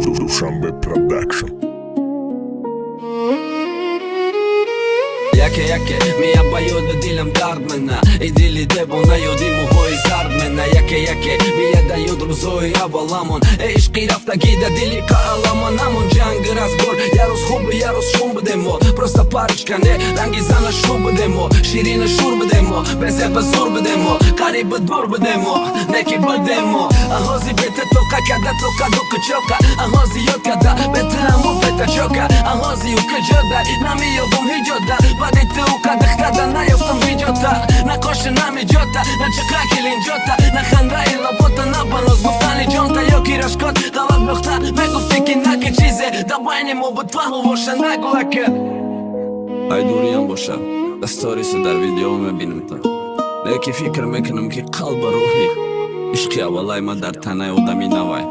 Dushanbe Production. Jake, mi abajo dhe dilem dardmena I dili debona jo di mu hoj zardmena Jake, mi jeda ju druzoj avalamon E ish kirafta gida dili ka alamon Amon gjangë razbor, jaros hubë, jaros shumë bëdemo Prosta pariqka ne, rangi zana shumë bëdemo Shirinë shur bëdemo, beze pëzur bëdemo Kari bëdur bëdemo, neki bëdemo A hozi bete toka, kada toka do këqoka A hozi jot kada, bete amu peta qoka A hozi u këgjodaj, nami jo dhum hygjodaj Badi të u ka dëhtada, na joftëm hygjota Na koshe nami gjota, na që krakilin gjota Na khandra i lobota, na banos guftani gjonta Jo kira shkot, da lat bëhta, me guftikin na ke qize Da bajni mu bët fahu vosha na guake Ajduri jam bosha, da story se dar video me binim ta Ne ki fikr me kënëm ki kalba ruhi Ishkja valaj ma dar tanaj u da minavaj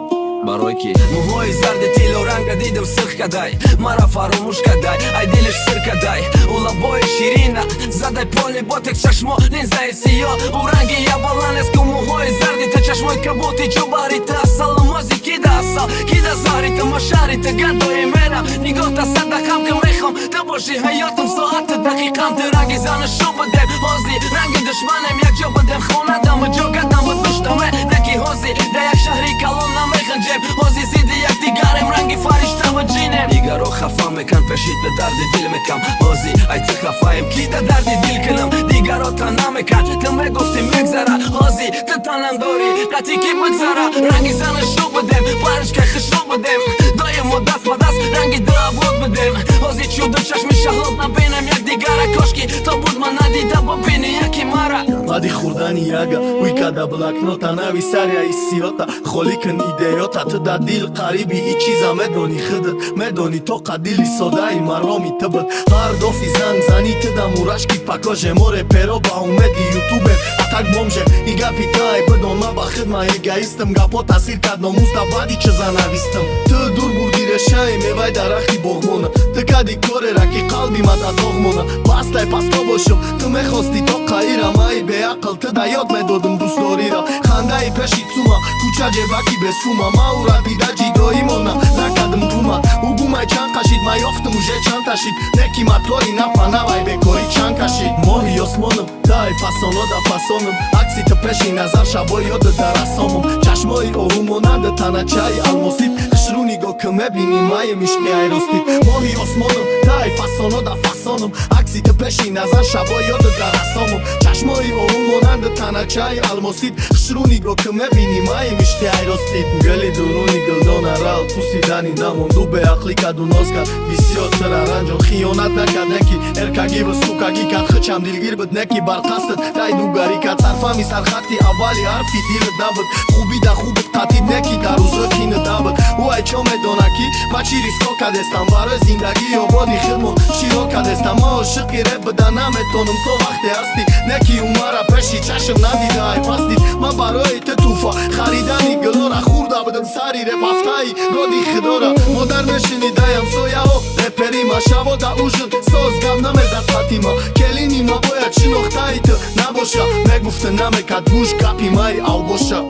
Baroj ki Muhoj zarde t'il oranga didem sëk kadaj Mara faru mush kadaj Aj dilesh sër kadaj Ula boje shirina Zadaj polni botek qashmo Ninza e si jo Urangi ja balanes ku muhoj zarde Të qashmoj këbuti gjubari të asal Mozi kida asal Kida zari të moshari të gado e mera Një gota sa da kam këmrejhom Të boshi hajotëm so atë dakikam Të rangi zanë shumë bëdem Hozi rangi dëshmanem jak gjo bëdem Khona da më gjoga da më dushtë me Neki hozi da jak shahri kalon na me khëngjeb Hozi zidi jak ti garem rangi farish të vëgjinem Iga ro khafa me kan peshit dhe dardi dil me kam Hozi aj të khafajem kita dardi dil kënëm Diga ro të na me kan të me gofti me gzara Hozi të të nëndori ka ti ki për zara Rangi zanë shumë bëdem Parish ka khëshu bëdem Doje më das rangi dë avot bëdem Hozi që dë qash mi shahlot na benem jak digara koshki To bud ma nadi da bobini jak i mara Mladi khurdani jaga Uj kada blaknota navi sarja i siota Kholikën idejota të da dil qaribi I qiza me doni khëdët Me doni toka dili soda i maromi të bët Hardofi zani të da murashki pakože More pero ba umedi youtuber Atak bomže I ga pita e bëdon ma ba khëdma egaistëm Nga pota sirka do musta badi që zanavistëm Të dur burdire shaj me vaj darakti bohmona Të ka di kore raki kalbi ma ta dogmona Pastaj pas to boshëm Të me khosti toka ira ma I be akıl të da jot me dodëm dustorira Khanda I peshi cuma Kuqa gjebaki besuma Ma urati da gjido imona Nakadëm puma Ugumaj qankashit Ma joftëm u zhe qantashit Neki matori na panavaj bekori qankashit Mohi osmonëm Da I fasono da fasonëm Aksi të peshi nazar shaboj jo dë da rasomëm Qashmoj o humona dë tana qaj almosit Këshruni go këme bini majem ishte aerostit Mohi osmonëm Da I fasono da fasonëm Aksi të peshi nazar shaboj jo dë da rasomëm Qashmoj o humona dë tana qaj almosit Këshruni go këme bini majem ishte aerostit Ngëli duruni gëldona ral Pusi dani na mundu be aklika du noska Visiot të raranjon Khionat në ka neki Erka givë suka gikat Khëqam dilgir bët neki barkastët Daj dugari ka carfami sarkhati Avali arfi dilët dabët Khubi da khubët katib neki Daruzë kinë dabët Uaj qo me donaki Ma qiri skoka destan Barë zindagi o bodi khidmon Shiroka destan Ma o shëki re bëdana me tonëm To vakte asti Neki umara peshi qashëm nadi da aj pastit Ma barë të tufa Kharidani gëllora Khurda bëdëm sari rep aftai Rodi khidora Modern shini da jam soja o Reperi ma shavo da ushën Sos gam në me zat fatima Kelini ma boja që nohtaj të Nabosha Me guftë na me kat bush Kapi maj au bosha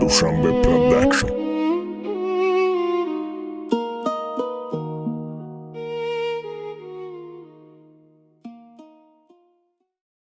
Dushanbe Production.